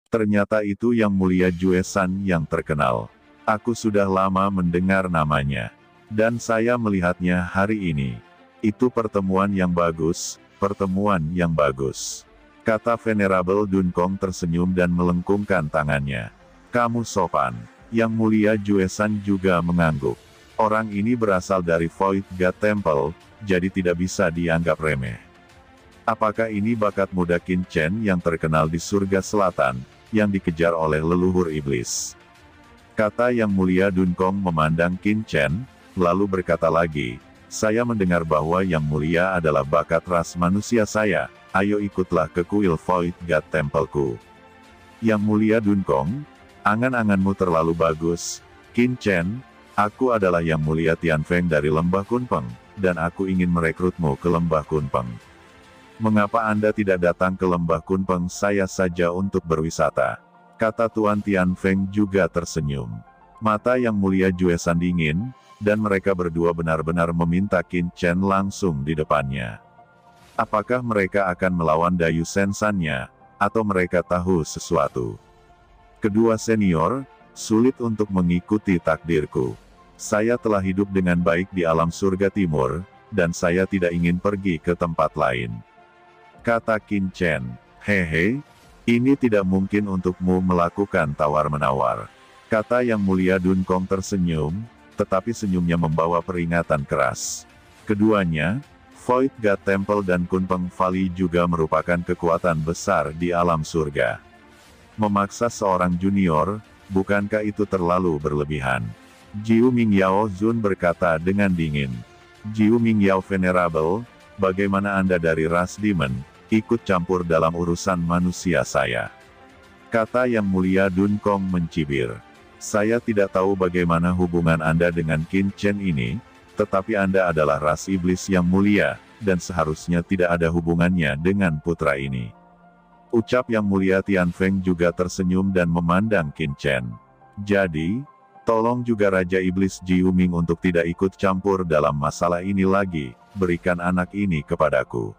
Ternyata itu Yang Mulia Juesan yang terkenal. Aku sudah lama mendengar namanya. Dan saya melihatnya hari ini. Itu pertemuan yang bagus, pertemuan yang bagus. Kata Venerable Dunkong tersenyum dan melengkungkan tangannya. Kamu sopan. Yang Mulia Juesan juga mengangguk. Orang ini berasal dari Void God Temple, jadi tidak bisa dianggap remeh. Apakah ini bakat muda Qin Chen yang terkenal di surga selatan, yang dikejar oleh leluhur iblis? Kata Yang Mulia Dunkong memandang Qin Chen, lalu berkata lagi, saya mendengar bahwa Yang Mulia adalah bakat ras manusia saya, ayo ikutlah ke kuil Void God Temple-ku. Yang Mulia Dunkong, angan-anganmu terlalu bagus, Qin Chen, aku adalah Yang Mulia Tianfeng dari Lembah Kunpeng, dan aku ingin merekrutmu ke Lembah Kunpeng. Mengapa Anda tidak datang ke Lembah Kunpeng saya saja untuk berwisata? Kata Tuan Tianfeng juga tersenyum. Mata Yang Mulia Juesan dingin, dan mereka berdua benar-benar meminta Qin Chen langsung di depannya. Apakah mereka akan melawan Dayu Sensannya, atau mereka tahu sesuatu? Kedua senior, sulit untuk mengikuti takdirku. Saya telah hidup dengan baik di alam surga timur, dan saya tidak ingin pergi ke tempat lain. Kata Qin Chen, hehe, ini tidak mungkin untukmu melakukan tawar-menawar. Kata Yang Mulia Dunkong tersenyum, tetapi senyumnya membawa peringatan keras. Keduanya, Void God Temple dan Kunpeng Valley juga merupakan kekuatan besar di alam surga. Memaksa seorang junior, bukankah itu terlalu berlebihan? Jiu Mingyao Zun berkata dengan dingin. Jiu Mingyao Venerable, bagaimana Anda dari ras demon, ikut campur dalam urusan manusia saya? Kata Yang Mulia Dunkong mencibir. Saya tidak tahu bagaimana hubungan Anda dengan Qin Chen ini, tetapi Anda adalah ras iblis yang mulia, dan seharusnya tidak ada hubungannya dengan putra ini. Ucap Yang Mulia Tianfeng juga tersenyum dan memandang Qin Chen. Jadi, tolong juga Raja Iblis Jiu Ming untuk tidak ikut campur dalam masalah ini lagi, berikan anak ini kepadaku.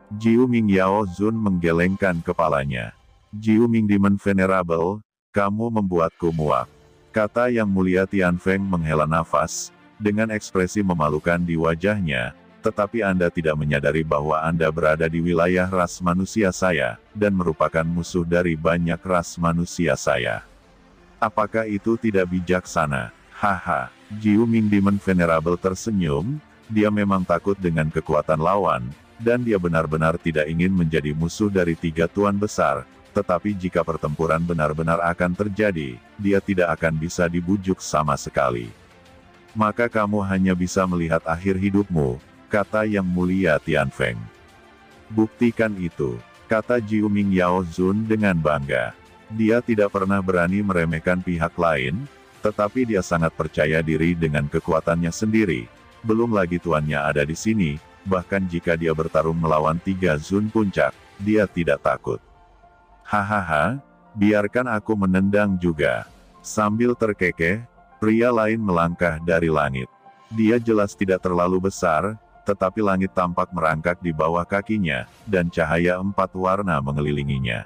Jiu Mingyao Zun menggelengkan kepalanya. Jiu Ming Demon Venerable, kamu membuatku muak. Kata Yang Mulia Tianfeng menghela nafas, dengan ekspresi memalukan di wajahnya, tetapi Anda tidak menyadari bahwa Anda berada di wilayah ras manusia saya, dan merupakan musuh dari banyak ras manusia saya. Apakah itu tidak bijaksana? Haha, Jiu Ming Demon Venerable tersenyum, dia memang takut dengan kekuatan lawan, dan dia benar-benar tidak ingin menjadi musuh dari tiga tuan besar, tetapi jika pertempuran benar-benar akan terjadi, dia tidak akan bisa dibujuk sama sekali. Maka kamu hanya bisa melihat akhir hidupmu, kata Yang Mulia Tianfeng. Buktikan itu, kata Jiu Mingyao Zun dengan bangga. Dia tidak pernah berani meremehkan pihak lain, tetapi dia sangat percaya diri dengan kekuatannya sendiri. Belum lagi tuannya ada di sini, bahkan jika dia bertarung melawan tiga Zun puncak, dia tidak takut. Hahaha, biarkan aku menendang juga. Sambil terkekeh, pria lain melangkah dari langit. Dia jelas tidak terlalu besar, tetapi langit tampak merangkak di bawah kakinya, dan cahaya 4 warna mengelilinginya.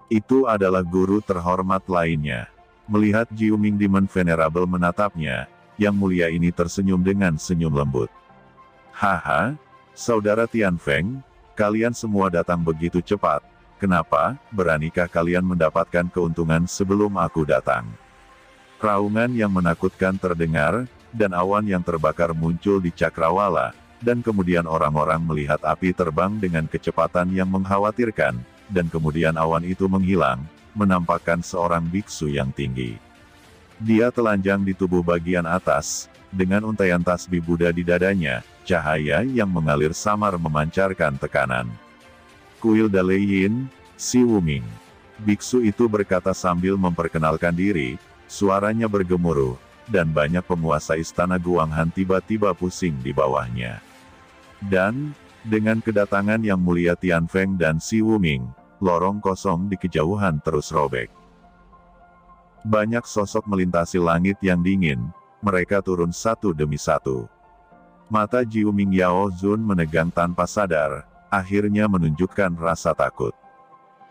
Itu adalah guru terhormat lainnya. Melihat Jiu Ming Demon Venerable menatapnya, Yang Mulia ini tersenyum dengan senyum lembut. Haha, Saudara Tianfeng, kalian semua datang begitu cepat. Kenapa, beranikah kalian mendapatkan keuntungan sebelum aku datang? Raungan yang menakutkan terdengar, dan awan yang terbakar muncul di cakrawala, dan kemudian orang-orang melihat api terbang dengan kecepatan yang mengkhawatirkan, dan kemudian awan itu menghilang, menampakkan seorang biksu yang tinggi. Dia telanjang di tubuh bagian atas, dengan untaian tasbih Buddha di dadanya, cahaya yang mengalir samar memancarkan tekanan. Kuil Daleyin, Si Wuming. Biksu itu berkata sambil memperkenalkan diri, suaranya bergemuruh, dan banyak penguasa istana Guanghan tiba-tiba pusing di bawahnya. Dan, dengan kedatangan Yang Mulia Tianfeng dan Si Wuming, lorong kosong di kejauhan terus robek. Banyak sosok melintasi langit yang dingin, mereka turun satu demi satu. Mata Jiu Mingyao Zun menegang tanpa sadar, akhirnya menunjukkan rasa takut.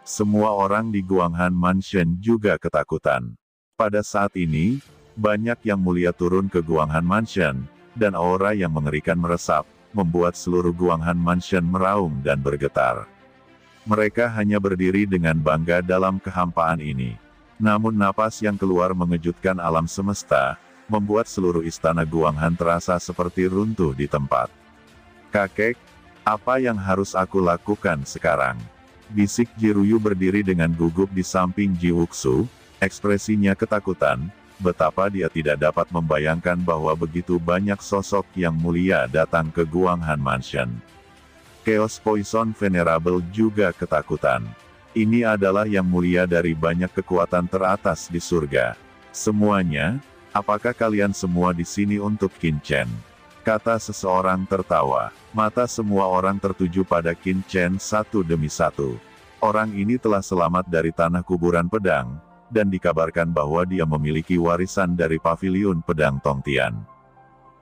Semua orang di Guanghan Mansion juga ketakutan. Pada saat ini, banyak yang mulia turun ke Guanghan Mansion, dan aura yang mengerikan meresap, membuat seluruh Guanghan Mansion meraung dan bergetar. Mereka hanya berdiri dengan bangga dalam kehampaan ini. Namun napas yang keluar mengejutkan alam semesta, membuat seluruh istana Guanghan terasa seperti runtuh di tempat. Kakek, apa yang harus aku lakukan sekarang? Bisik Jiruyu berdiri dengan gugup di samping Ji Wuxu, ekspresinya ketakutan, betapa dia tidak dapat membayangkan bahwa begitu banyak sosok yang mulia datang ke Guanghan Mansion. Chaos Poison Venerable juga ketakutan. Ini adalah yang mulia dari banyak kekuatan teratas di surga. Semuanya, apakah kalian semua di sini untuk Qin Chen? Kata seseorang tertawa. Mata semua orang tertuju pada Qin Chen satu demi satu. Orang ini telah selamat dari tanah kuburan pedang, dan dikabarkan bahwa dia memiliki warisan dari paviliun pedang Tongtian.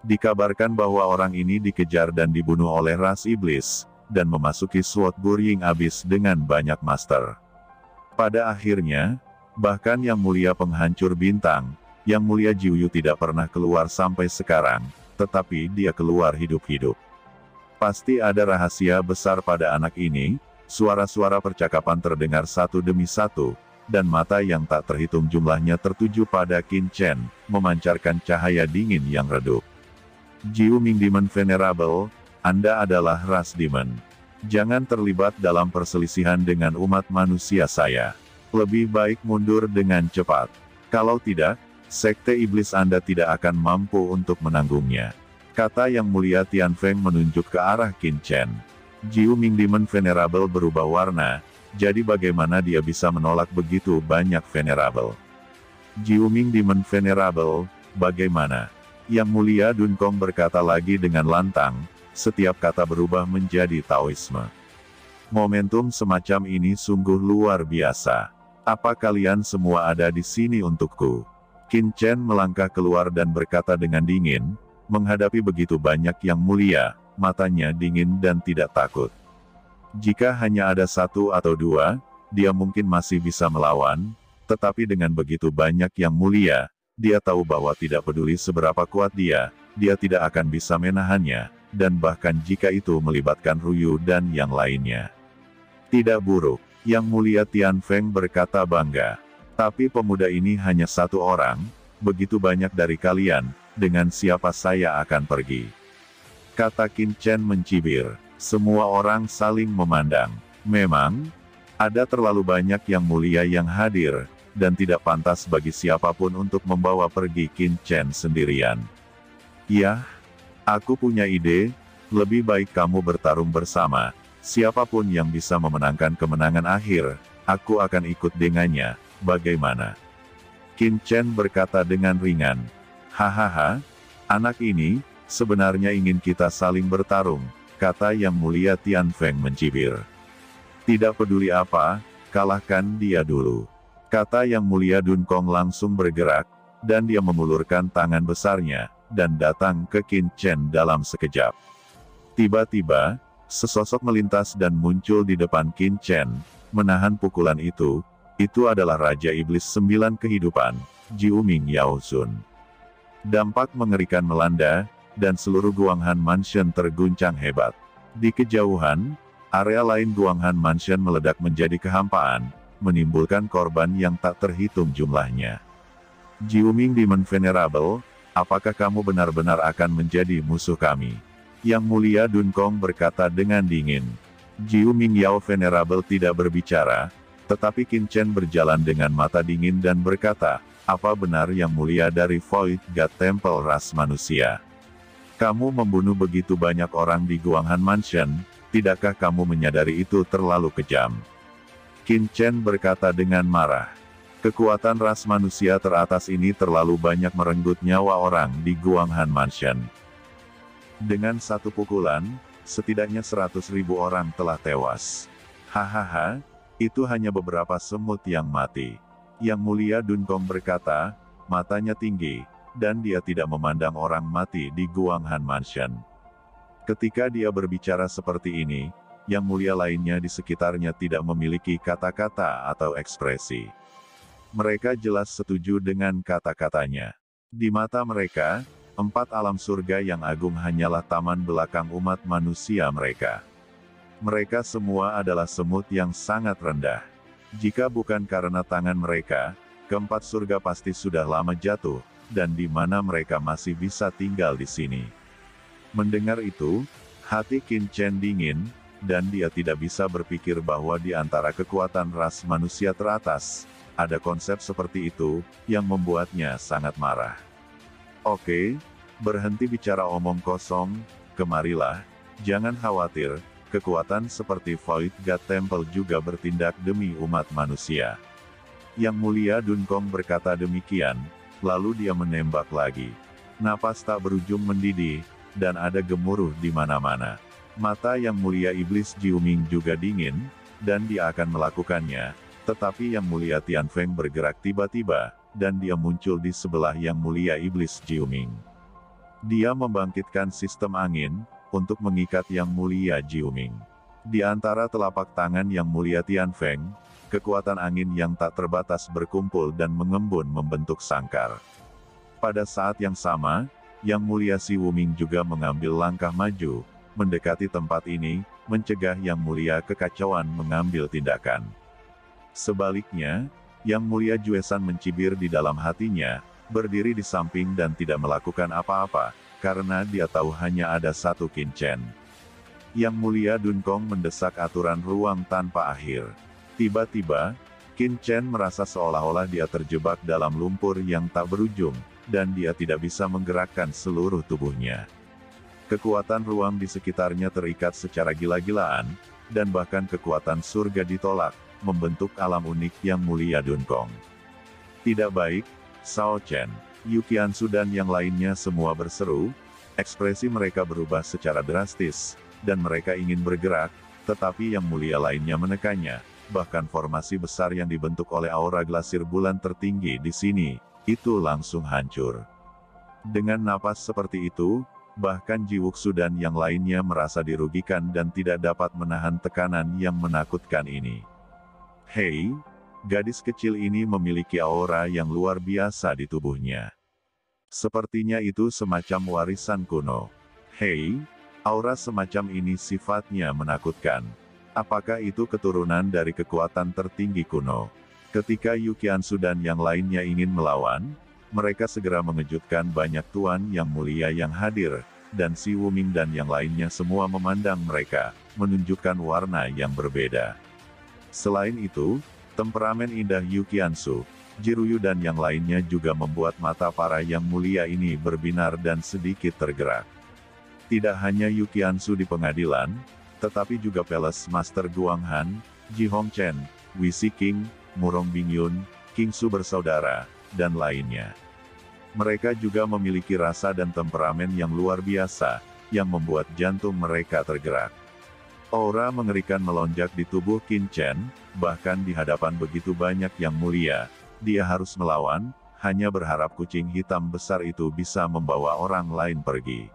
Dikabarkan bahwa orang ini dikejar dan dibunuh oleh ras iblis, dan memasuki Sword Burying Abyss dengan banyak master. Pada akhirnya, bahkan yang mulia penghancur bintang, yang mulia Jiuyu tidak pernah keluar sampai sekarang, tetapi dia keluar hidup-hidup. Pasti ada rahasia besar pada anak ini. Suara-suara percakapan terdengar satu demi satu, dan mata yang tak terhitung jumlahnya tertuju pada Qin Chen, memancarkan cahaya dingin yang redup. Jiu Ming Demon Venerable, Anda adalah ras demon. Jangan terlibat dalam perselisihan dengan umat manusia saya. Lebih baik mundur dengan cepat. Kalau tidak, sekte iblis Anda tidak akan mampu untuk menanggungnya. Kata yang mulia Tianfeng menunjuk ke arah Qin Chen. Jiu Ming Demon Venerable berubah warna, jadi bagaimana dia bisa menolak begitu banyak Venerable? Jiu Ming Demon Venerable, bagaimana? Yang mulia Dunkong berkata lagi dengan lantang, setiap kata berubah menjadi Taoisme. Momentum semacam ini sungguh luar biasa. Apa kalian semua ada di sini untukku? Qin Chen melangkah keluar dan berkata dengan dingin, menghadapi begitu banyak yang mulia, matanya dingin dan tidak takut. Jika hanya ada satu atau dua, dia mungkin masih bisa melawan, tetapi dengan begitu banyak yang mulia, dia tahu bahwa tidak peduli seberapa kuat dia tidak akan bisa menahannya, dan bahkan jika itu melibatkan Ruyu dan yang lainnya. Tidak buruk, yang mulia Tianfeng berkata bangga. Tapi pemuda ini hanya satu orang, begitu banyak dari kalian, dengan siapa saya akan pergi? Kata Qin Chen mencibir. Semua orang saling memandang. Memang, ada terlalu banyak yang mulia yang hadir, dan tidak pantas bagi siapapun untuk membawa pergi Qin Chen sendirian. Yah, aku punya ide, lebih baik kamu bertarung bersama. Siapapun yang bisa memenangkan kemenangan akhir, aku akan ikut dengannya. Bagaimana? Qin Chen berkata dengan ringan. Hahaha, anak ini, sebenarnya ingin kita saling bertarung, kata yang mulia Tianfeng mencibir. Tidak peduli apa, kalahkan dia dulu. Kata yang mulia Dunkong langsung bergerak, dan dia mengulurkan tangan besarnya, dan datang ke Qin Chen dalam sekejap. Tiba-tiba, sesosok melintas dan muncul di depan Qin Chen, menahan pukulan itu adalah Raja Iblis 9 kehidupan, Jiu Ming Yao Sun. Dampak mengerikan melanda, dan seluruh Guanghan Mansion terguncang hebat. Di kejauhan, area lain Guanghan Mansion meledak menjadi kehampaan, menimbulkan korban yang tak terhitung jumlahnya. Jiu Ming Demon Venerable, apakah kamu benar-benar akan menjadi musuh kami? Yang mulia Dunkong berkata dengan dingin. Jiu Ming Yao Venerable tidak berbicara, tetapi Qin Chen berjalan dengan mata dingin dan berkata, apa benar yang mulia dari Void God Temple ras manusia? Kamu membunuh begitu banyak orang di Guanghan Mansion, tidakkah kamu menyadari itu terlalu kejam? Qin Chen berkata dengan marah. Kekuatan ras manusia teratas ini terlalu banyak merenggut nyawa orang di Guanghan Mansion. Dengan satu pukulan, setidaknya 100.000 orang telah tewas. Hahaha, itu hanya beberapa semut yang mati. Yang mulia Dunkong berkata, matanya tinggi, dan dia tidak memandang orang mati di Guanghan Mansion. Ketika dia berbicara seperti ini, yang mulia lainnya di sekitarnya tidak memiliki kata-kata atau ekspresi. Mereka jelas setuju dengan kata-katanya. Di mata mereka, 4 alam surga yang agung hanyalah taman belakang umat manusia mereka. Mereka semua adalah semut yang sangat rendah. Jika bukan karena tangan mereka, ke-4 surga pasti sudah lama jatuh, dan di mana mereka masih bisa tinggal di sini. Mendengar itu, hati Qin Chen dingin, dan dia tidak bisa berpikir bahwa di antara kekuatan ras manusia teratas, ada konsep seperti itu, yang membuatnya sangat marah. Oke, berhenti bicara omong kosong, kemarilah, jangan khawatir, kekuatan seperti Void God Temple juga bertindak demi umat manusia. Yang mulia Dunkong berkata demikian, lalu dia menembak lagi. Napas tak berujung mendidih, dan ada gemuruh di mana-mana. Mata yang mulia iblis Jiuming juga dingin, dan dia akan melakukannya, tetapi yang mulia Tianfeng bergerak tiba-tiba, dan dia muncul di sebelah yang mulia iblis Jiuming. Dia membangkitkan sistem angin, untuk mengikat yang mulia Jiuming. Di antara telapak tangan yang mulia Tianfeng, kekuatan angin yang tak terbatas berkumpul dan mengembun membentuk sangkar. Pada saat yang sama, yang mulia Si Wuming juga mengambil langkah maju, mendekati tempat ini, mencegah yang mulia kekacauan mengambil tindakan. Sebaliknya, yang mulia Juesan mencibir di dalam hatinya, berdiri di samping dan tidak melakukan apa-apa, karena dia tahu hanya ada satu Qin Chen. Yang mulia Dunkong mendesak aturan ruang tanpa akhir. Tiba-tiba, Qin Chen merasa seolah-olah dia terjebak dalam lumpur yang tak berujung, dan dia tidak bisa menggerakkan seluruh tubuhnya. Kekuatan ruang di sekitarnya terikat secara gila-gilaan, dan bahkan kekuatan surga ditolak, membentuk alam unik yang mulia Dunkong. Tidak baik, Sao Chen, Yu Qiansu dan yang lainnya semua berseru, ekspresi mereka berubah secara drastis, dan mereka ingin bergerak, tetapi yang mulia lainnya menekannya, bahkan formasi besar yang dibentuk oleh aura glasir bulan tertinggi di sini, itu langsung hancur. Dengan napas seperti itu, bahkan Ji Wuxu dan yang lainnya merasa dirugikan dan tidak dapat menahan tekanan yang menakutkan ini. Hei, gadis kecil ini memiliki aura yang luar biasa di tubuhnya. Sepertinya itu semacam warisan kuno. Hei, aura semacam ini sifatnya menakutkan. Apakah itu keturunan dari kekuatan tertinggi kuno? Ketika Yu Qiansu dan yang lainnya ingin melawan, mereka segera mengejutkan banyak tuan yang mulia yang hadir, dan Si Wuming dan yang lainnya semua memandang mereka, menunjukkan warna yang berbeda. Selain itu, temperamen indah Yu Qiansu, Jiruyu dan yang lainnya juga membuat mata para yang mulia ini berbinar dan sedikit tergerak. Tidak hanya Yu Qiansu di pengadilan, tetapi juga Palace Master Guanghan, Ji Hongchen, Wei Siking, Murong Bingyun, King Su bersaudara, dan lainnya. Mereka juga memiliki rasa dan temperamen yang luar biasa, yang membuat jantung mereka tergerak. Aura mengerikan melonjak di tubuh Qin Chen, bahkan di hadapan begitu banyak yang mulia, dia harus melawan, hanya berharap kucing hitam besar itu bisa membawa orang lain pergi.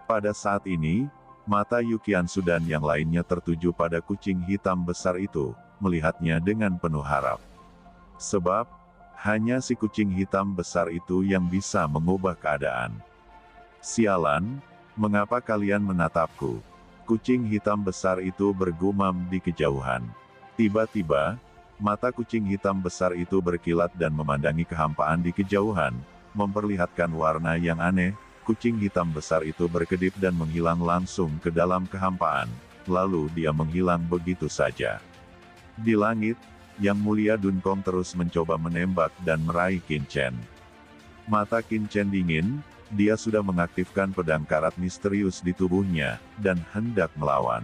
Pada saat ini, mata Yu Qiansu dan yang lainnya tertuju pada kucing hitam besar itu, melihatnya dengan penuh harap. Sebab, hanya si kucing hitam besar itu yang bisa mengubah keadaan. Sialan, mengapa kalian menatapku? Kucing hitam besar itu bergumam di kejauhan. Tiba-tiba, mata kucing hitam besar itu berkilat dan memandangi kehampaan di kejauhan, memperlihatkan warna yang aneh. Kucing hitam besar itu berkedip dan menghilang langsung ke dalam kehampaan, lalu dia menghilang begitu saja. Di langit, Yang Mulia Dunkong terus mencoba menembak dan meraih Qin Chen. Mata Qin Chen dingin, dia sudah mengaktifkan pedang karat misterius di tubuhnya, dan hendak melawan.